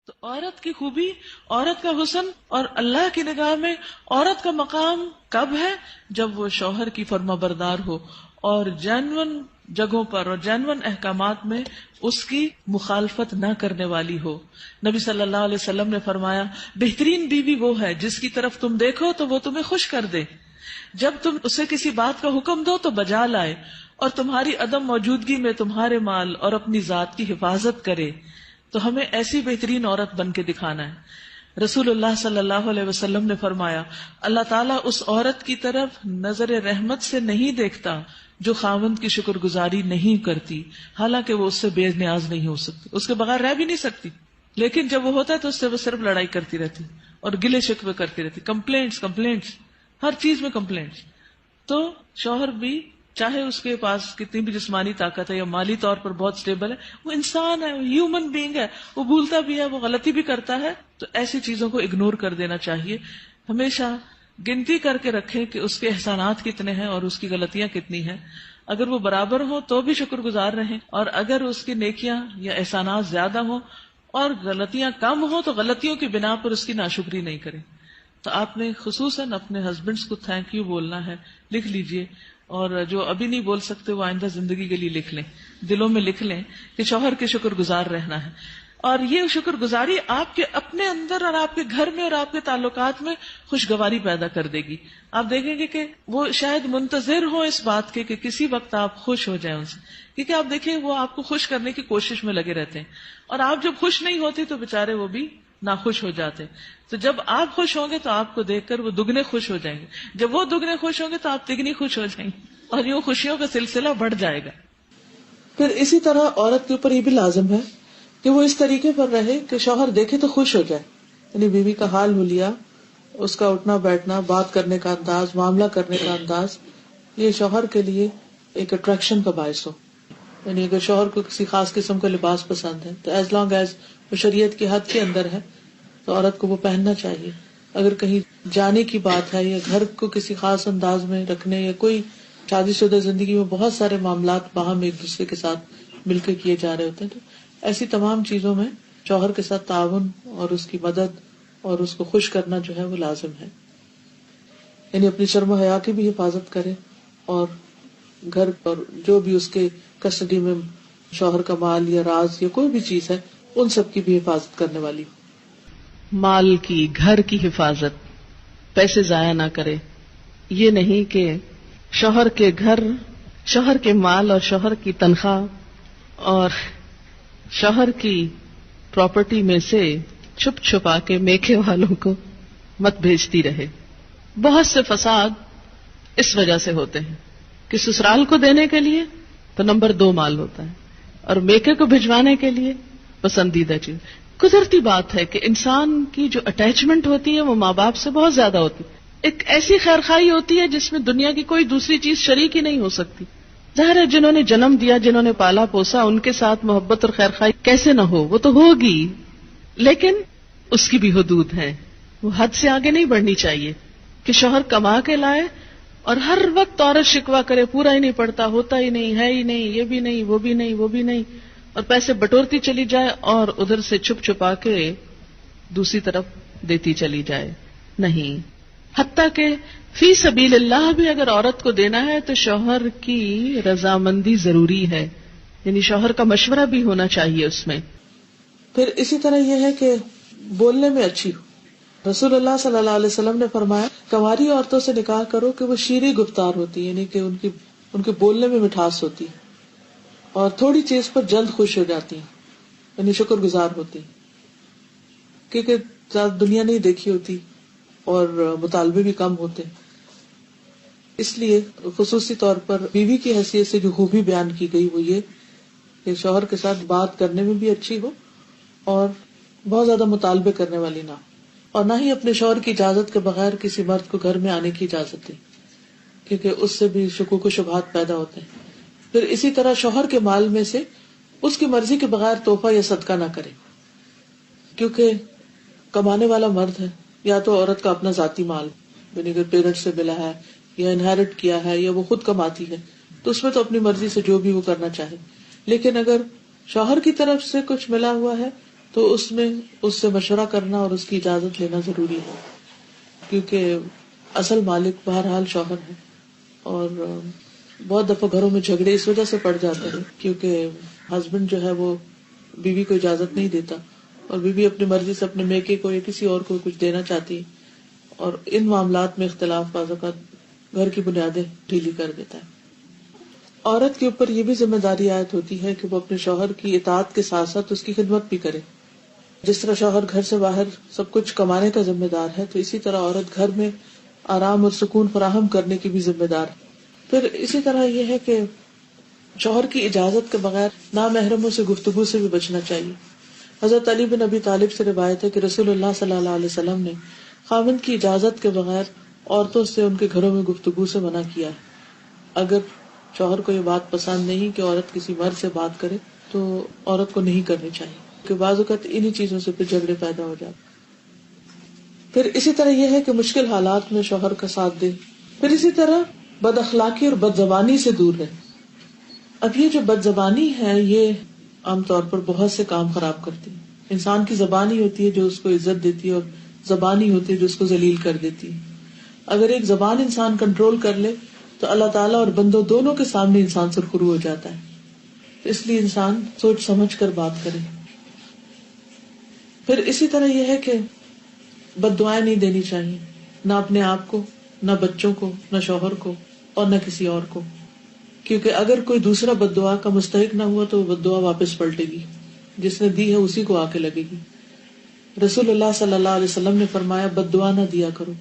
تو عورت کی خوبی، عورت کا حسن اور اللہ کی نگاہ میں عورت کا مقام کب ہے؟ جب وہ شوہر کی فرما بردار ہو اور جینون جگہوں پر اور جینون احکامات میں اس کی مخالفت نہ کرنے والی ہو۔ نبی صلی اللہ علیہ وسلم نے فرمایا، بہترین بیوی وہ ہے جس کی طرف تم دیکھو تو وہ تمہیں خوش کر دے، جب تم اسے کسی بات کا حکم دو تو بجا لائے، اور تمہاری عدم موجودگی میں تمہارے مال اور اپنی ذات کی حفاظت کرے۔ تو ہمیں ایسی بہترین عورت بن کے دکھانا ہے۔ رسول اللہ صلی اللہ علیہ وسلم نے فرمایا، اللہ تعالیٰ اس عورت کی طرف نظر رحمت سے نہیں دیکھتا جو خاوند کی شکر گزاری نہیں کرتی، حالانکہ وہ اس سے بے نیاز نہیں ہو سکتی، اس کے بغیر رہ بھی نہیں سکتی، لیکن جب وہ ہوتا ہے تو اس سے وہ صرف لڑائی کرتی رہتی اور گلے شکوے کرتی رہتی، کمپلینٹس، ہر چیز میں کمپلینٹس۔ تو شوہر بھی چاہے اس کے پاس کتنی بھی جسمانی طاقت ہے یا مالی طور پر بہت سٹیبل ہے، وہ انسان ہے، وہ ہیومن بینگ ہے، وہ بھولتا بھی ہے، وہ غلطی بھی کرتا ہے، تو ایسی چیزوں کو اگنور کر دینا چاہیے۔ ہمیشہ گنتی کر کے رکھیں کہ اس کے احسانات کتنے ہیں اور اس کی غلطیاں کتنی ہیں، اگر وہ برابر ہوں تو بھی شکر گزار رہیں، اور اگر اس کی نیکیاں یا احسانات زیادہ ہوں اور غلطیاں کم ہوں تو غلطیوں کی بنا پر اس کی ناشکری نہیں کریں۔ تو آپ نے خصوصاً اپنے ہسبینڈس کو تھینک یو بولنا ہے، لکھ لیجئے، اور جو ابھی نہیں بول سکتے وہ آئندہ زندگی کے لیے لکھ لیں، دلوں میں لکھ لیں کہ شوہر کے شکر گزار رہنا ہے۔ اور یہ شکر گزاری آپ کے اپنے اندر اور آپ کے گھر میں اور آپ کے تعلقات میں خوشگواری پیدا کر دے گی۔ آپ دیکھیں گے کہ وہ شاید منتظر ہوں اس بات کے کہ کسی وقت آپ خوش ہو جائیں ان سے، کیونکہ آپ دیکھیں وہ آپ کو خوش کرنے کی کوشش میں لگے رہتے ہیں، اور آپ جب خوش نہیں ہوتے تو بےچارے وہ بھی ناخوش ہو جاتے۔ تو جب آپ خوش ہوں گے تو آپ کو دیکھ کر وہ دگنے خوش ہو جائیں گے، جب وہ دگنے خوش ہوں گے تو آپ تگنی خوش ہو جائیں گے، اور یوں خوشیوں کا سلسلہ بڑھ جائے گا۔ پھر اسی طرح عورت کے اوپر یہ بھی لازم ہے کہ وہ اس طریقے پر رہے کہ شوہر دیکھے تو خوش ہو جائے، یعنی بیوی کا حال حلیہ، اس کا اٹھنا بیٹھنا، بات کرنے کا انداز، معاملہ کرنے کا انداز، یہ شوہر کے لیے ایک اٹریکشن کا باعث ہو۔ یعنی اگر شوہر کو کسی خاص قسم کا لباس پسند ہے تو ایز لانگ ایز وہ شریعت کی حد کے اندر ہے تو عورت کو وہ پہننا چاہیے۔ اگر کہیں جانے کی بات ہے یا گھر کو کسی خاص انداز میں رکھنے، یا کوئی شادی شدہ زندگی میں بہت سارے معاملات باہم ایک دوسرے کے ساتھ مل کے کیے جا رہے ہوتے ہیں، تو ایسی تمام چیزوں میں شوہر کے ساتھ تعاون اور اس کی مدد اور اس کو خوش کرنا جو ہے وہ لازم ہے۔ یعنی اپنی شرم و حیا کی بھی حفاظت کرے، اور گھر پر جو بھی اس کے کسٹڈی میں شوہر کا مال یا راز یا کوئی بھی چیز ہے ان سب کی بھی حفاظت کرنے والی ہو۔ مال کی، گھر کی حفاظت، پیسے ضائع نہ کرے۔ یہ نہیں کہ شوہر کے گھر، شوہر کے مال اور شوہر کی تنخواہ اور شوہر کی پراپرٹی میں سے چھپ چھپا کے میکے والوں کو مت بھیجتی رہے۔ بہت سے فساد اس وجہ سے ہوتے ہیں کہ سسرال کو دینے کے لیے تو نمبر 2 مال ہوتا ہے، اور میکے کو بھجوانے کے لیے پسندیدہ چیز۔ قدرتی بات ہے کہ انسان کی جو اٹیچمنٹ ہوتی ہے وہ ماں باپ سے بہت زیادہ ہوتی ہے، ایک ایسی خیرخواہی ہوتی ہے جس میں دنیا کی کوئی دوسری چیز شریک ہی نہیں ہو سکتی۔ ظاہر ہے جنہوں نے جنم دیا، جنہوں نے پالا پوسا، ان کے ساتھ محبت اور خیرخواہی کیسے نہ ہو، وہ تو ہوگی، لیکن اس کی بھی حدود ہیں، وہ حد سے آگے نہیں بڑھنی چاہیے کہ شوہر کما کے لائے اور ہر وقت عورت شکوہ کرے، پورا ہی نہیں پڑتا، ہوتا ہی نہیں، ہے ہی نہیں، یہ بھی نہیں، وہ بھی نہیں، وہ بھی نہیں، اور پیسے بٹورتی چلی جائے اور ادھر سے چھپ چھپا کے دوسری طرف دیتی چلی جائے۔ نہیں، حتیٰ کہ فی سبیل اللہ بھی اگر عورت کو دینا ہے تو شوہر کی رضامندی ضروری ہے، یعنی شوہر کا مشورہ بھی ہونا چاہیے اس میں۔ پھر اسی طرح یہ ہے کہ بولنے میں اچھی ہو۔ رسول اللہ صلی اللہ علیہ وسلم نے فرمایا کنواری عورتوں سے نکاح کرو کہ وہ شیریں گفتار ہوتی، یعنی کہ ان کے بولنے میں مٹھاس ہوتی اور تھوڑی چیز پر جلد خوش ہو جاتی، یعنی شکر گزار ہوتی، کیونکہ زیادہ دنیا نہیں دیکھی ہوتی اور مطالبے بھی کم ہوتے۔ اس لیے خصوصی طور پر بیوی کی حیثیت سے جو خوبی بیان کی گئی وہ یہ کہ شوہر کے ساتھ بات کرنے میں بھی اچھی ہو اور بہت زیادہ مطالبے کرنے والی نہ، اور نہ ہی اپنے شوہر کی اجازت کے بغیر کسی مرد کو گھر میں آنے کی اجازت دے، کیونکہ اس سے بھی شکوک و شبہات پیدا ہوتے ہیں۔ پھر اسی طرح شوہر کے مال میں سے اس کی مرضی کے بغیر تحفہ یا صدقہ نہ کرے، کیونکہ کمانے والا مرد ہے، یا تو عورت کا اپنا ذاتی مال، یعنی اگر پیرنٹ سے ملا ہے یا انہیرٹ کیا ہے یا وہ خود کماتی ہے تو اس میں تو اپنی مرضی سے جو بھی وہ کرنا چاہے، لیکن اگر شوہر کی طرف سے کچھ ملا ہوا ہے تو اس میں اس سے مشورہ کرنا اور اس کی اجازت لینا ضروری ہے، کیونکہ اصل مالک بہرحال شوہر ہے. اور بہت دفعہ گھروں میں جھگڑے اس وجہ سے پڑ جاتے ہیں کیونکہ ہسبینڈ جو ہے وہ بیوی کو اجازت نہیں دیتا، اور بیوی اپنی مرضی سے اپنے میکے کو یا کسی اور کو کچھ دینا چاہتی ہے، اور ان معاملات میں اختلاف بعض اوقات گھر کی بنیادیں ڈھیلی کر دیتا ہے. عورت کے اوپر یہ بھی ذمہ داری عائد ہوتی ہے کہ وہ اپنے شوہر کی اطاعت کے ساتھ ساتھ اس کی خدمت بھی کرے. جس طرح شوہر گھر سے باہر سب کچھ کمانے کا ذمہ دار ہے، تو اسی طرح عورت گھر میں آرام اور سکون فراہم کرنے کی بھی ذمہ دار ہے. پھر اسی طرح یہ ہے کہ شوہر کی اجازت کے بغیر نامحرموں سے گفتگو سے بھی بچنا چاہیے. حضرت علی بن ابی طالب سے روایت ہے کہ رسول اللہ صلی اللہ علیہ وسلم نے خاوند کی اجازت کے بغیر عورتوں سے ان کے گھروں میں گفتگو سے منع کیا ہے. اگر شوہر کو یہ بات پسند نہیں کہ عورت کسی مرد سے بات کرے تو عورت کو نہیں کرنی چاہیے، کہ بعض اوقات انہی چیزوں سے پھر جھگڑے پیدا ہو جاتے. پھر اسی طرح یہ ہے کہ مشکل حالات میں شوہر کا ساتھ دے. پھر اسی طرح بد اخلاقی اور بد زبانی سے دور رہے. اب یہ جو بد زبانی ہے یہ عام طور پر بہت سے کام خراب کرتی ہے. انسان کی زبان ہی ہوتی ہے جو اس کو عزت دیتی ہے، اور زبان ہی ہوتی ہے جو اس کو ذلیل کر دیتی ہے. اگر ایک زبان انسان کنٹرول کر لے تو اللہ تعالیٰ اور بندوں دونوں کے سامنے انسان سرخرو ہو جاتا ہے. اس لیے انسان سوچ سمجھ کر بات کرے. پھر اسی طرح یہ ہے کہ بد دعائیں نہیں دینی چاہیے، نہ اپنے آپ کو، نہ بچوں کو، نہ شوہر کو، اور نہ کسی اور کو. کیونکہ اگر کوئی دوسرا بد دعا کا مستحق نہ ہوا تو وہ بد دعا واپس پلٹے گی، جس نے دی ہے اسی کو آ کے لگے گی. رسول اللہ صلی اللہ علیہ وسلم نے فرمایا بد دعا نہ دیا کرو،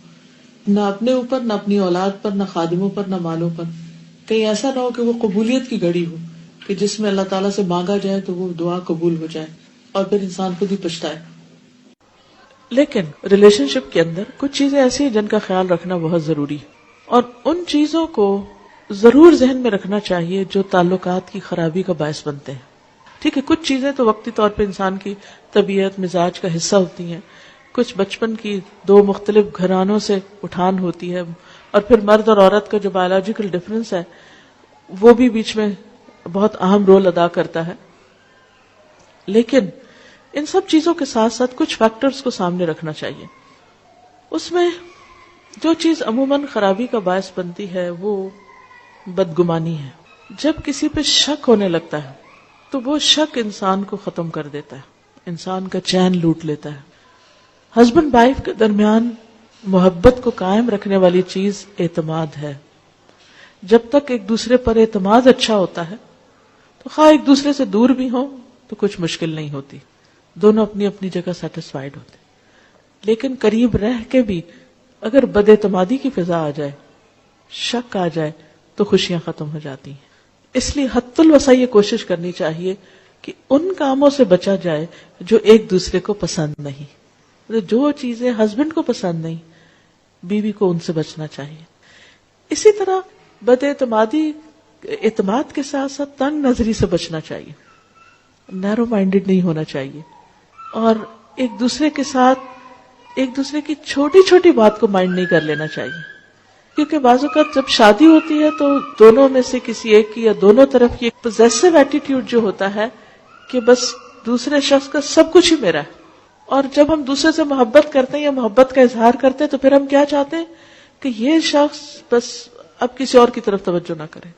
نہ اپنے اوپر، نہ اپنی اولاد پر، نہ خادموں پر، نہ مالوں پر. کہیں ایسا نہ ہو کہ وہ قبولیت کی گھڑی ہو کہ جس میں اللہ تعالیٰ سے مانگا جائے تو وہ دعا قبول ہو جائے اور پھر انسان خود ہی پچھتائے. لیکن ریلیشن شپ کے اندر کچھ چیزیں ایسی ہیں جن کا خیال رکھنا بہت ضروری ہے، اور ان چیزوں کو ضرور ذہن میں رکھنا چاہیے جو تعلقات کی خرابی کا باعث بنتے ہیں. ٹھیک ہے، کچھ چیزیں تو وقتی طور پہ انسان کی طبیعت مزاج کا حصہ ہوتی ہیں، کچھ بچپن کی دو مختلف گھرانوں سے اٹھان ہوتی ہے، اور پھر مرد اور عورت کا جو بایولوجیکل ڈفرینس ہے وہ بھی بیچ میں بہت اہم رول ادا کرتا ہے. لیکن ان سب چیزوں کے ساتھ ساتھ کچھ فیکٹرز کو سامنے رکھنا چاہیے. اس میں جو چیز عموماً خرابی کا باعث بنتی ہے وہ بدگمانی ہے. جب کسی پہ شک ہونے لگتا ہے تو وہ شک انسان کو ختم کر دیتا ہے، انسان کا چین لوٹ لیتا ہے. ہسبینڈ وائف کے درمیان محبت کو قائم رکھنے والی چیز اعتماد ہے. جب تک ایک دوسرے پر اعتماد اچھا ہوتا ہے تو خواہ ایک دوسرے سے دور بھی ہوں تو کچھ مشکل نہیں ہوتی، دونوں اپنی اپنی جگہ سیٹسفائیڈ ہوتے. لیکن قریب رہ کے بھی اگر بد اعتمادی کی فضا آ جائے، شک آ جائے تو خوشیاں ختم ہو جاتی ہیں. اس لیے حد الوسع یہ کوشش کرنی چاہیے کہ ان کاموں سے بچا جائے جو ایک دوسرے کو پسند نہیں. جو چیزیں ہسبینڈ کو پسند نہیں، بیوی کو ان سے بچنا چاہیے. اسی طرح بد اعتمادی، اعتماد کے ساتھ ساتھ تنگ نظری سے بچنا چاہیے، نیرو مائنڈڈ نہیں ہونا چاہیے، اور ایک دوسرے کے ساتھ ایک دوسرے کی چھوٹی چھوٹی بات کو مائنڈ نہیں کر لینا چاہیے. کیونکہ بعض اوقات جب شادی ہوتی ہے تو دونوں میں سے کسی ایک کی یا دونوں طرف کی ایک پوزیسو ایٹیٹیوڈ جو ہوتا ہے کہ بس دوسرے شخص کا سب کچھ ہی میرا ہے. اور جب ہم دوسرے سے محبت کرتے ہیں یا محبت کا اظہار کرتے ہیں تو پھر ہم کیا چاہتے ہیں کہ یہ شخص بس اب کسی اور کی طرف توجہ نہ کرے.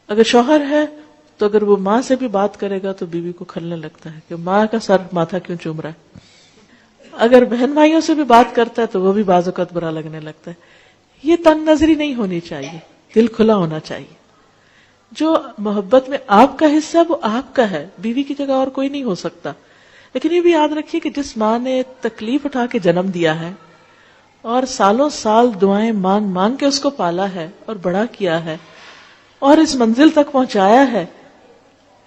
اگر شوہر ہے تو اگر وہ ماں سے بھی بات کرے گا تو بیوی کو کھلنے لگتا ہے کہ ماں کا سر ماتھا کیوں چوم رہا ہے. اگر بہن بھائیوں سے بھی بات کرتا ہے تو وہ بھی بعض اوقات برا لگنے لگتا ہے. یہ تنگ نظری نہیں ہونی چاہیے، دل کھلا ہونا چاہیے. جو محبت میں آپ کا حصہ ہے وہ آپ کا ہے، بیوی کی جگہ اور کوئی نہیں ہو سکتا. لیکن یہ بھی یاد رکھیے کہ جس ماں نے تکلیف اٹھا کے جنم دیا ہے اور سالوں سال دعائیں مانگ مانگ کے اس کو پالا ہے اور بڑا کیا ہے اور اس منزل تک پہنچایا ہے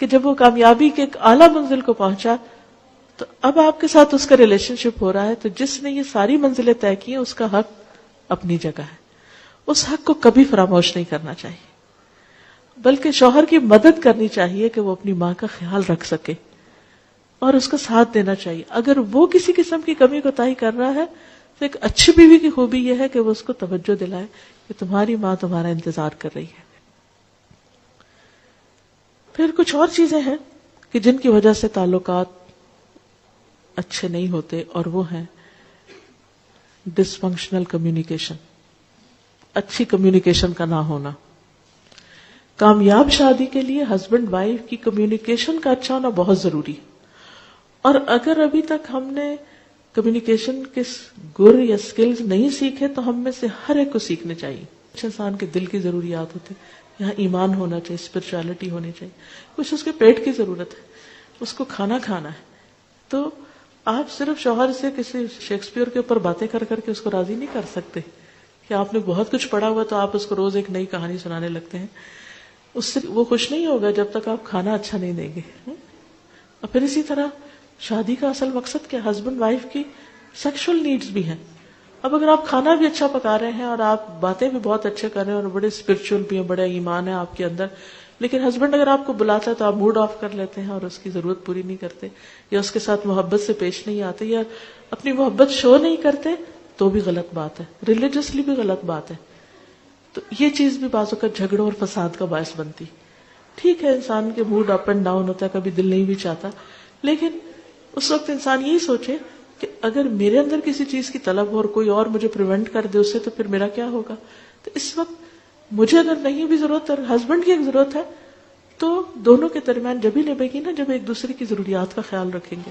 کہ جب وہ کامیابی کے ایک اعلیٰ منزل کو پہنچا تو اب آپ کے ساتھ اس کا ریلیشن شپ ہو رہا ہے، تو جس نے یہ ساری منزلیں طے کی ہیں اس کا حق اپنی جگہ ہے. اس حق کو کبھی فراموش نہیں کرنا چاہیے، بلکہ شوہر کی مدد کرنی چاہیے کہ وہ اپنی ماں کا خیال رکھ سکے اور اس کا ساتھ دینا چاہیے. اگر وہ کسی قسم کی کمی کوتاہی کر رہا ہے تو ایک اچھی بیوی کی خوبی یہ ہے کہ وہ اس کو توجہ دلائے کہ تمہاری ماں تمہارا انتظار کر رہی ہے. پھر کچھ اور چیزیں ہیں کہ جن کی وجہ سے تعلقات اچھے نہیں ہوتے، اور وہ ہیں ڈس فنکشنل کمیونیکیشن، اچھی کمیونیکیشن کا نہ ہونا. کامیاب شادی کے لیے ہسبینڈ وائف کی کمیونیکیشن کا اچھا ہونا بہت ضروری. اور اگر ابھی تک ہم نے کمیونیکیشن کے گر یا سکلز نہیں سیکھے تو ہم میں سے ہر ایک کو سیکھنے چاہیے. اچھے انسان کے دل کی ضروریات ہوتی، یہاں ایمان ہونا چاہیے، اسپرچولیٹی ہونی چاہیے. کچھ اس کے پیٹ کی ضرورت ہے، اس کو کھانا کھانا ہے. تو آپ صرف شوہر سے کسی شیکسپیئر کے اوپر باتیں کر کر کے اس کو راضی نہیں کر سکتے کہ آپ نے بہت کچھ پڑھا ہوا تو آپ اس کو روز ایک نئی کہانی سنانے لگتے ہیں. اس سے وہ خوش نہیں ہوگا جب تک آپ کھانا اچھا نہیں دیں گے. اور پھر اسی طرح شادی کا اصل مقصد کیا؟ ہسبینڈ وائف کی سیکشل نیڈز بھی ہیں. اب اگر آپ کھانا بھی اچھا پکا رہے ہیں اور آپ باتیں بھی بہت اچھے کر رہے ہیں اور بڑے اسپرچل بھی ہیں، بڑا ایمان ہے آپ کے اندر، لیکن ہسبینڈ اگر آپ کو بلاتا ہے تو آپ موڈ آف کر لیتے ہیں اور اس کی ضرورت پوری نہیں کرتے، یا اس کے ساتھ محبت سے پیش نہیں آتے، یا اپنی محبت شو نہیں کرتے، تو بھی غلط بات ہے، ریلیجسلی بھی غلط بات ہے. تو یہ چیز بھی بعض اوقات جھگڑوں اور فساد کا باعث بنتی. ٹھیک ہے، انسان کے موڈ اپ اینڈ ڈاؤن ہوتا ہے، کبھی دل نہیں بھی چاہتا، لیکن اس وقت انسان یہی سوچے کہ اگر میرے اندر کسی چیز کی طلب ہو اور کوئی اور مجھے پریونٹ کر دے اس سے، تو پھر میرا کیا ہوگا؟ تو اس وقت مجھے اگر نہیں بھی ضرورت اور ہسبینڈ کی ایک ضرورت ہے تو دونوں کے درمیان جب ہی نبھے گی نا جب ایک دوسرے کی ضروریات کا خیال رکھیں گے.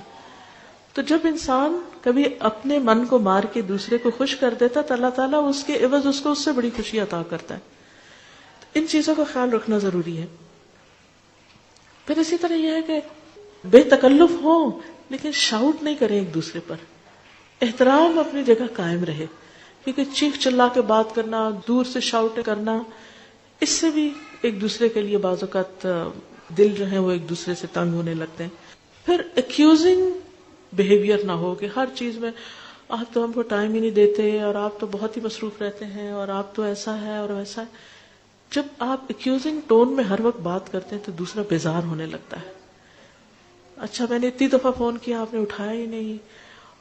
تو جب انسان کبھی اپنے من کو مار کے دوسرے کو خوش کر دیتا تو اللہ تعالیٰ اس کے عوض اس کو اس سے بڑی خوشی عطا کرتا ہے. ان چیزوں کا خیال رکھنا ضروری ہے. پھر اسی طرح یہ ہے کہ بے تکلف ہو لیکن شاؤٹ نہیں کریں ایک دوسرے پر. احترام اپنی جگہ قائم رہے، کیونکہ چیخ چلا کے بات کرنا، دور سے شاؤٹ کرنا، اس سے بھی ایک دوسرے کے لیے بعض اوقات دل جو ہے وہ ایک دوسرے سے تنگ ہونے لگتے ہیں. پھر ایکیوزنگ بیہیویئر نہ ہو کہ ہر چیز میں آپ تو ہم کو ٹائم ہی نہیں دیتے اور آپ تو بہت ہی مصروف رہتے ہیں اور آپ تو ایسا ہے اور ویسا ہے. جب آپ ایکیوزنگ ٹون میں ہر وقت بات کرتے ہیں تو دوسرا بیزار ہونے لگتا ہے. اچھا میں نے اتنی دفعہ فون کیا آپ نے اٹھایا ہی نہیں،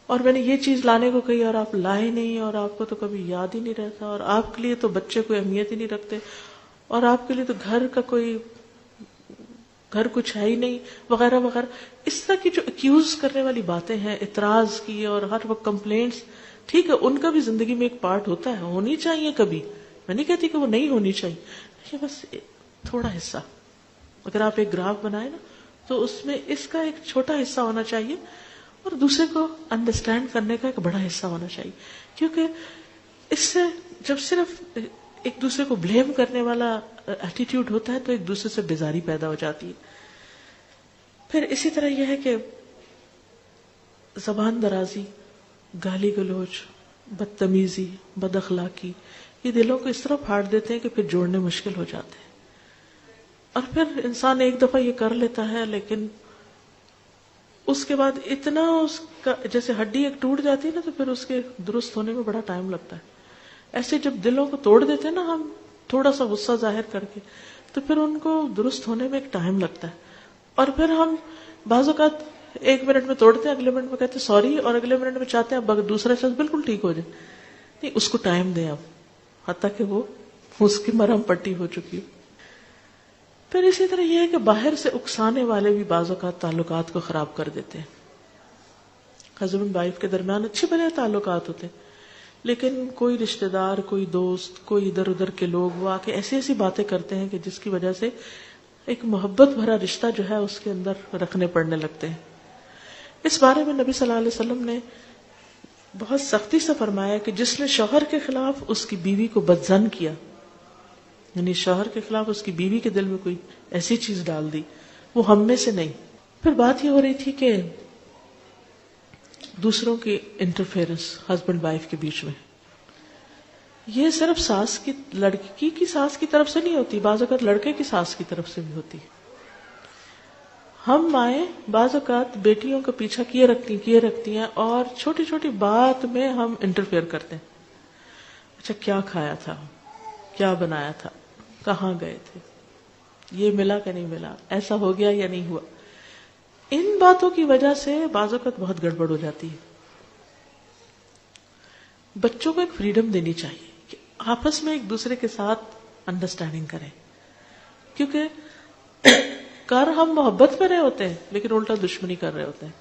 اور میں نے یہ چیز لانے کو کہی اور آپ لائے نہیں، اور آپ کو تو کبھی یاد ہی نہیں رہتا، اور آپ کے لیے تو بچے کوئی اہمیت ہی نہیں رکھتے، اور آپ کے لیے تو گھر کچھ ہے ہی نہیں، وغیرہ وغیرہ. اس طرح کی جو ایکیوز کرنے والی باتیں ہیں، اعتراض کی اور ہر وقت کمپلینٹس، ٹھیک ہے ان کا بھی زندگی میں ایک پارٹ ہوتا ہے، ہونی چاہیے کبھی، میں نہیں کہتی کہ وہ نہیں ہونی چاہیے، لیکن بس تھوڑا حصہ. اگر آپ ایک گراف بنائیں نا تو اس میں اس کا ایک چھوٹا حصہ ہونا چاہیے اور دوسرے کو انڈرسٹینڈ کرنے کا ایک بڑا حصہ ہونا چاہیے. کیونکہ اس سے جب صرف ایک دوسرے کو بلیم کرنے والا ایٹیٹیوڈ ہوتا ہے تو ایک دوسرے سے بیزاری پیدا ہو جاتی ہے. پھر اسی طرح یہ ہے کہ زبان درازی، گالی گلوچ، بدتمیزی، بد اخلاقی، یہ دلوں کو اس طرح پھاڑ دیتے ہیں کہ پھر جوڑنے مشکل ہو جاتے ہیں. اور پھر انسان ایک دفعہ یہ کر لیتا ہے لیکن اس کے بعد اتنا اس کا جیسے ہڈی ایک ٹوٹ جاتی ہے نا تو پھر اس کے درست ہونے میں بڑا ٹائم لگتا ہے. ایسے جب دلوں کو توڑ دیتے ہیں نا ہم تھوڑا سا غصہ ظاہر کر کے تو پھر ان کو درست ہونے میں ایک ٹائم لگتا ہے. اور پھر ہم بعض اوقات 1 منٹ میں توڑتے ہیں، اگلے منٹ میں کہتے ہیں سوری، اور اگلے منٹ میں چاہتے ہیں اب دوسرا شخص بالکل ٹھیک ہو جائے. نہیں، اس کو ٹائم دیں اب حتیٰ کہ وہ اس کی مرہم پٹی ہو چکی. پھر اسی طرح یہ ہے کہ باہر سے اکسانے والے بھی بعض اوقات تعلقات کو خراب کر دیتے ہیں. ہسبینڈ وائف کے درمیان اچھے بھلے تعلقات ہوتے ہیں لیکن کوئی رشتہ دار، کوئی دوست، کوئی ادھر ادھر کے لوگ وہ آ کے ایسی باتیں کرتے ہیں کہ جس کی وجہ سے ایک محبت بھرا رشتہ جو ہے اس کے اندر رکھنے پڑنے لگتے ہیں. اس بارے میں نبی صلی اللہ علیہ وسلم نے بہت سختی سے فرمایا کہ جس نے شوہر کے خلاف اس کی بیوی کو بدظن کیا، یعنی شوہر کے خلاف اس کی بیوی کے دل میں کوئی ایسی چیز ڈال دی، وہ ہم میں سے نہیں. پھر بات یہ ہو رہی تھی کہ دوسروں کی انٹرفیئرنس ہسبینڈ وائف کے بیچ میں، یہ صرف ساس کی لڑکی کی ساس کی طرف سے نہیں ہوتی، بعض اوقات لڑکے کی ساس کی طرف سے بھی ہوتی. ہم مائیں بعض اوقات بیٹیوں کا پیچھا کیے رکھتی ہیں اور چھوٹی چھوٹی بات میں ہم انٹرفیئر کرتے ہیں. اچھا کیا کھایا تھا، کیا بنایا تھا، کہاں گئے تھے، یہ ملا کہ نہیں ملا، ایسا ہو گیا یا نہیں ہوا. ان باتوں کی وجہ سے بعض اوقات بہت گڑبڑ ہو جاتی ہے. بچوں کو ایک فریڈم دینی چاہیے کہ آپس میں ایک دوسرے کے ساتھ انڈرسٹینڈنگ کریں، کیونکہ کر ہم محبت میں رہے ہوتے ہیں لیکن الٹا دشمنی کر رہے ہوتے ہیں.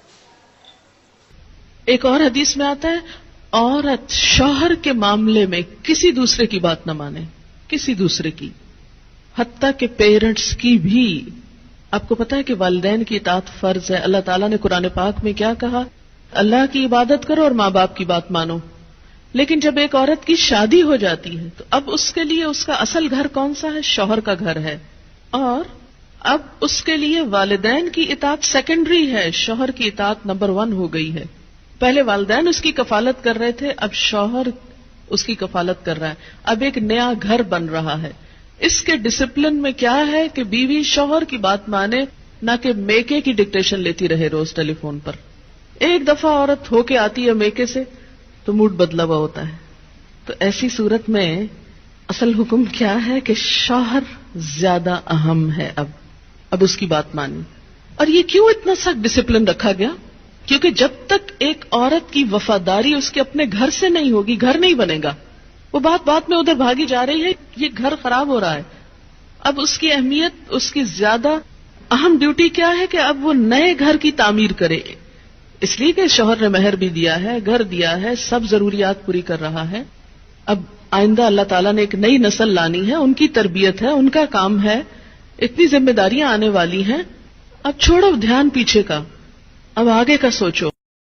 ایک اور حدیث میں آتا ہے عورت شوہر کے معاملے میں کسی دوسرے کی بات نہ مانے، کسی دوسرے کی، حتیٰ کہ پیرنٹس کی بھی. آپ کو پتا ہے کہ والدین کی اطاعت فرض ہے. اللہ تعالیٰ نے قرآن پاک میں کیا کہا؟ اللہ کی عبادت کرو اور ماں باپ کی بات مانو. لیکن جب ایک عورت کی شادی ہو جاتی ہے تو اب اس کے لیے اس کا اصل گھر کون سا ہے؟ شوہر کا گھر ہے. اور اب اس کے لیے والدین کی اطاعت سیکنڈری ہے، شوہر کی اطاعت نمبر 1 ہو گئی ہے. پہلے والدین اس کی کفالت کر رہے تھے، اب شوہر اس کی کفالت کر رہا ہے. اب ایک نیا گھر بن رہا ہے. اس کے ڈسپلن میں کیا ہے کہ بیوی شوہر کی بات مانے، نہ کہ میکے کی ڈکٹیشن لیتی رہے روز ٹیلی فون پر. ایک دفعہ عورت ہو کے آتی ہے میکے سے تو موڈ بدلا ہوا ہوتا ہے. تو ایسی صورت میں اصل حکم کیا ہے کہ شوہر زیادہ اہم ہے. اب اس کی بات مانی. اور یہ کیوں اتنا سخت ڈسپلن رکھا گیا؟ کیونکہ جب تک ایک عورت کی وفاداری اس کے اپنے گھر سے نہیں ہوگی، گھر نہیں بنے گا. وہ بات میں ادھر بھاگی جا رہی ہے، یہ گھر خراب ہو رہا ہے. اب اس کی اہمیت، اس کی زیادہ اہم ڈیوٹی کیا ہے کہ اب وہ نئے گھر کی تعمیر کرے. اس لیے کہ شوہر نے مہر بھی دیا ہے، گھر دیا ہے، سب ضروریات پوری کر رہا ہے. اب آئندہ اللہ تعالیٰ نے ایک نئی نسل لانی ہے، ان کی تربیت ہے، ان کا کام ہے، اتنی ذمہ داریاں آنے والی ہیں. اب چھوڑو دھیان پیچھے کا، اب آگے کا سوچو.